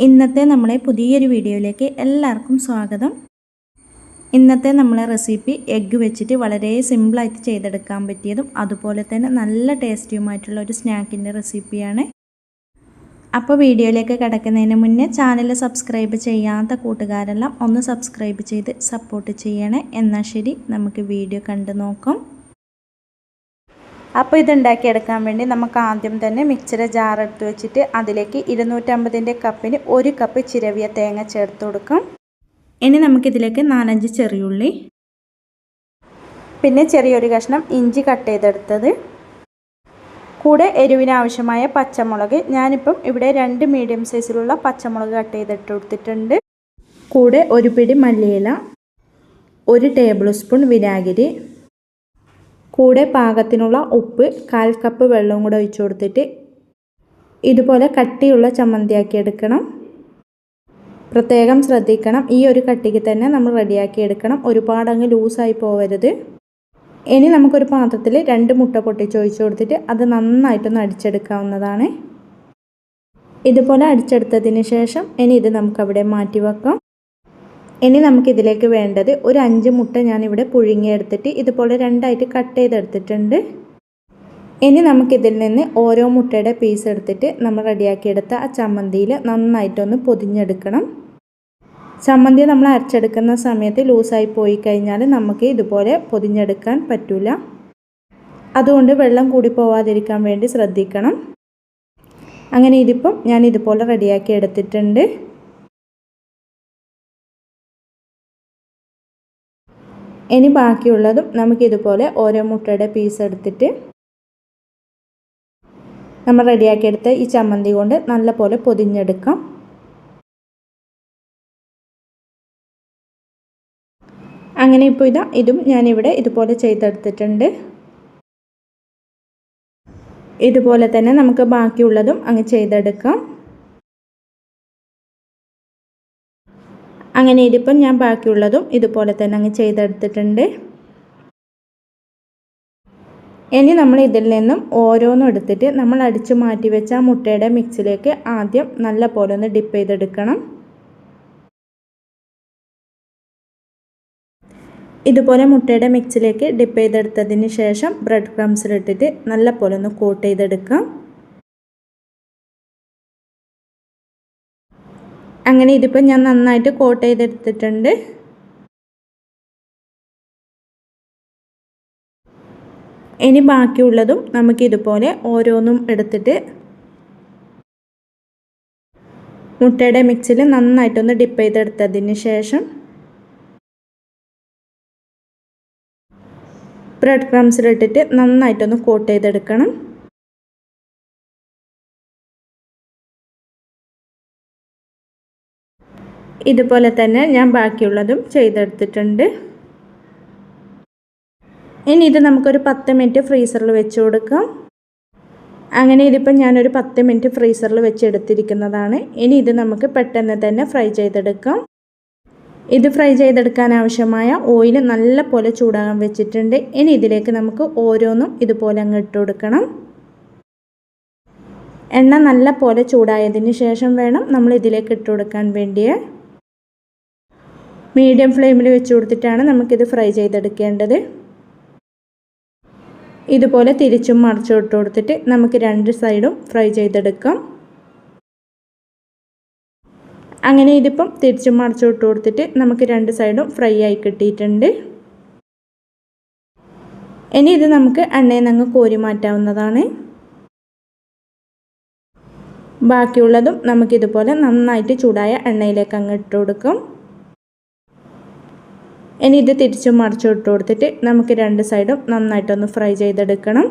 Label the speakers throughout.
Speaker 1: ഇന്നത്തെ നമ്മളെ പുതിയൊരു വീഡിയോയിലേക്ക് എല്ലാവർക്കും സ്വാഗതം. ഇന്നത്തെ നമ്മളെ റെസിപ്പി എഗ്ഗ് വെച്ചിട്ട് വളരെ സിമ്പിളായിട്ട് ചെയ്തെടുക്കാൻ പറ്റിയതും അതുപോലെ തന്നെ നല്ല ടേസ്റ്റിയുമായിട്ടുള്ള ഒരു സ്നാക്കിൻ്റെ റെസിപ്പിയാണ്. അപ്പോൾ വീഡിയോയിലേക്ക് കിടക്കുന്നതിന് മുന്നേ ചാനൽ സബ്സ്ക്രൈബ് ചെയ്യാത്ത കൂട്ടുകാരെല്ലാം ഒന്ന് സബ്സ്ക്രൈബ് ചെയ്ത് സപ്പോർട്ട് ചെയ്യണേ. എന്നാൽ ശരി, നമുക്ക് വീഡിയോ കണ്ടു നോക്കാം. അപ്പോൾ ഇതുണ്ടാക്കിയെടുക്കാൻ വേണ്ടി നമുക്ക് ആദ്യം തന്നെ മിക്സിയുടെ ജാർ എടുത്ത് വെച്ചിട്ട് അതിലേക്ക് 250 കപ്പിന് 1 കപ്പ് ചിരവിയ തേങ്ങ ചേർത്ത് കൊടുക്കാം. ഇനി നമുക്കിതിലേക്ക് 4-5 ചെറിയുള്ളി, പിന്നെ ചെറിയൊരു കഷ്ണം ഇഞ്ചി കട്ട് ചെയ്തെടുത്തത്, കൂടെ എരിവിന് ആവശ്യമായ പച്ചമുളക്. ഞാനിപ്പം ഇവിടെ 2 മീഡിയം സൈസിലുള്ള പച്ചമുളക് കട്ട് ചെയ്തിട്ട് കൊടുത്തിട്ടുണ്ട്. കൂടെ ഒരു പിടി മല്ലിയില, 1 ടേബിൾ സ്പൂൺ വിനാഗിരി, കൂടെ പാകത്തിനുള്ള ഉപ്പ്, 1/4 കപ്പ് വെള്ളവും കൂടെ ഒഴിച്ചു കൊടുത്തിട്ട് ഇതുപോലെ കട്ടിയുള്ള ചമ്മന്തിയാക്കി എടുക്കണം. പ്രത്യേകം ശ്രദ്ധിക്കണം, ഈ ഒരു കട്ടിക്ക് തന്നെ നമ്മൾ റെഡിയാക്കി എടുക്കണം. ഒരുപാട് അങ്ങ് ലൂസായി പോവരുത്. ഇനി നമുക്കൊരു പാത്രത്തിൽ 2 മുട്ട പൊട്ടിച്ചൊഴിച്ച് കൊടുത്തിട്ട് അത് നന്നായിട്ടൊന്ന് അടിച്ചെടുക്കാവുന്നതാണ്. ഇതുപോലെ അടിച്ചെടുത്തതിന് ശേഷം ഇനി ഇത് നമുക്കവിടെ മാറ്റി വെക്കാം. ഇനി നമുക്കിതിലേക്ക് വേണ്ടത് ഒരു 5 മുട്ട ഞാനിവിടെ പുഴുങ്ങിയെടുത്തിട്ട് ഇതുപോലെ 2ആയിട്ട് കട്ട് ചെയ്തെടുത്തിട്ടുണ്ട്. ഇനി നമുക്കിതിൽ നിന്ന് ഓരോ മുട്ടയുടെ പീസ് എടുത്തിട്ട് നമ്മൾ റെഡിയാക്കിയെടുത്ത ആ ചമ്മന്തിയിൽ നന്നായിട്ടൊന്ന് പൊതിഞ്ഞെടുക്കണം. ചമ്മന്തി നമ്മൾ അരച്ചെടുക്കുന്ന സമയത്ത് ലൂസായി പോയി കഴിഞ്ഞാൽ നമുക്ക് ഇതുപോലെ പൊതിഞ്ഞെടുക്കാൻ പറ്റില്ല. അതുകൊണ്ട് വെള്ളം കൂടി പോവാതിരിക്കാൻ വേണ്ടി ശ്രദ്ധിക്കണം. അങ്ങനെ ഇതിപ്പം ഞാൻ ഇതുപോലെ റെഡിയാക്കി എടുത്തിട്ടുണ്ട്. ഇനി ബാക്കിയുള്ളതും നമുക്കിതുപോലെ ഓരോ മുട്ടയുടെ പീസ് എടുത്തിട്ട് നമ്മൾ റെഡിയാക്കിയെടുത്ത ഈ ചമ്മന്തി കൊണ്ട് നല്ലപോലെ പൊതിഞ്ഞെടുക്കാം. അങ്ങനെ ഇപ്പോൾ ഇതും ഞാനിവിടെ ഇതുപോലെ ചെയ്തെടുത്തിട്ടുണ്ട്. ഇതുപോലെ തന്നെ നമുക്ക് ബാക്കിയുള്ളതും അങ്ങ് ചെയ്തെടുക്കാം. അങ്ങനെ ഇതിപ്പം ഞാൻ ബാക്കിയുള്ളതും ഇതുപോലെ തന്നെ അങ്ങ് ചെയ്തെടുത്തിട്ടുണ്ട്. ഇനി നമ്മൾ ഇതിൽ നിന്നും ഓരോന്നും എടുത്തിട്ട് നമ്മൾ അടിച്ചു മാറ്റി വെച്ച ആ മുട്ടയുടെ മിക്സിലേക്ക് ആദ്യം നല്ല പോലെ ഒന്ന് ഡിപ്പ് ചെയ്തെടുക്കണം. ഇതുപോലെ മുട്ടയുടെ മിക്സിലേക്ക് ഡിപ്പ് ചെയ്തെടുത്തതിന് ശേഷം ബ്രെഡ് ക്രംസിലിട്ടിട്ട് നല്ല പോലെ ഒന്ന് കോട്ട് ചെയ്തെടുക്കാം. അങ്ങനെ ഇതിപ്പോൾ ഞാൻ നന്നായിട്ട് കോട്ട് ചെയ്തെടുത്തിട്ടുണ്ട്. ഇനി ബാക്കിയുള്ളതും നമുക്കിതുപോലെ ഓരോന്നും എടുത്തിട്ട് മുട്ടയുടെ മിക്സിൽ നന്നായിട്ടൊന്ന് ഡിപ്പ് ചെയ്തെടുത്തതിന് ശേഷം ബ്രെഡ് ക്രംസിലിട്ടിട്ട് നന്നായിട്ടൊന്ന് കോട്ട് ചെയ്തെടുക്കണം. ഇതുപോലെ തന്നെ ഞാൻ ബാക്കിയുള്ളതും ചെയ്തെടുത്തിട്ടുണ്ട്. ഇനി ഇത് നമുക്കൊരു 10 മിനിറ്റ് ഫ്രീസറിൽ വെച്ച് കൊടുക്കാം. അങ്ങനെ ഇതിപ്പോൾ ഞാനൊരു 10 മിനിറ്റ് ഫ്രീസറിൽ വെച്ചെടുത്തിരിക്കുന്നതാണ്. ഇനി ഇത് നമുക്ക് പെട്ടെന്ന് തന്നെ ഫ്രൈ ചെയ്തെടുക്കാം. ഇത് ഫ്രൈ ചെയ്തെടുക്കാൻ ആവശ്യമായ ഓയിൽ നല്ല പോലെ ചൂടാകാൻ വെച്ചിട്ടുണ്ട്. ഇനി ഇതിലേക്ക് നമുക്ക് ഓരോന്നും ഇതുപോലെ അങ്ങ് ഇട്ട് കൊടുക്കണം. എണ്ണ നല്ല പോലെ ചൂടായതിന് ശേഷം വേണം നമ്മൾ ഇതിലേക്ക് ഇട്ട് കൊടുക്കാൻ വേണ്ടിയേ. മീഡിയം ഫ്ലെയിമിൽ വെച്ച് കൊടുത്തിട്ടാണ് നമുക്കിത് ഫ്രൈ ചെയ്തെടുക്കേണ്ടത്. ഇതുപോലെ തിരിച്ചും മറിച്ചും ഇട്ട് കൊടുത്തിട്ട് നമുക്ക് 2 സൈഡും ഫ്രൈ ചെയ്തെടുക്കാം. അങ്ങനെ ഇതിപ്പം തിരിച്ചും മറിച്ചും ഇട്ട് കൊടുത്തിട്ട് നമുക്ക് 2 സൈഡും ഫ്രൈ ആയി കിട്ടിയിട്ടുണ്ട്. ഇനി ഇത് നമുക്ക് എണ്ണയിൽ നിന്ന് കോരി മാറ്റാവുന്നതാണ്. ബാക്കിയുള്ളതും നമുക്കിതുപോലെ നന്നായിട്ട് ചൂടായ എണ്ണയിലേക്ക് അങ്ങ് ഇട്ട് കൊടുക്കും. ഇനി ഇത് തിരിച്ചും മറിച്ചും ഇട്ട് കൊടുത്തിട്ട് നമുക്ക് 2 സൈഡും നന്നായിട്ടൊന്ന് ഫ്രൈ ചെയ്തെടുക്കണം.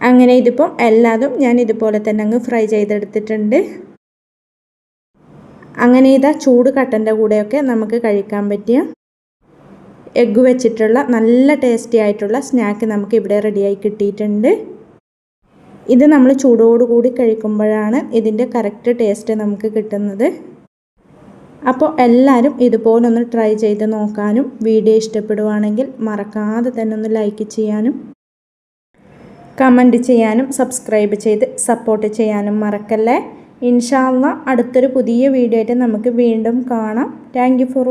Speaker 1: അങ്ങനെ ഇതിപ്പം എല്ലാതും ഞാൻ ഇതുപോലെ തന്നെ അങ്ങ് ഫ്രൈ ചെയ്തെടുത്തിട്ടുണ്ട്. അങ്ങനെ ചൂട് കട്ടൻ്റെ കൂടെയൊക്കെ നമുക്ക് കഴിക്കാൻ പറ്റിയ എഗ്ഗ് വെച്ചിട്ടുള്ള നല്ല ടേസ്റ്റി ആയിട്ടുള്ള സ്നാക്ക് നമുക്ക് ഇവിടെ റെഡിയായി കിട്ടിയിട്ടുണ്ട്. ഇത് നമ്മൾ ചൂടോടുകൂടി കഴിക്കുമ്പോഴാണ് ഇതിൻ്റെ കറക്റ്റ് ടേസ്റ്റ് നമുക്ക് കിട്ടുന്നത്. അപ്പോൾ എല്ലാവരും ഇതുപോലൊന്ന് ട്രൈ ചെയ്ത് നോക്കാനും വീഡിയോ ഇഷ്ടപ്പെടുവാണെങ്കിൽ മറക്കാതെ തന്നെ ഒന്ന് ലൈക്ക് ചെയ്യാനും കമൻറ്റ് ചെയ്യാനും സബ്സ്ക്രൈബ് ചെയ്ത് സപ്പോർട്ട് ചെയ്യാനും മറക്കല്ലേ. ഇൻഷാ അല്ലാഹ് അടുത്തൊരു പുതിയ വീഡിയോ ആയിട്ട് നമുക്ക് വീണ്ടും കാണാം. Thank you for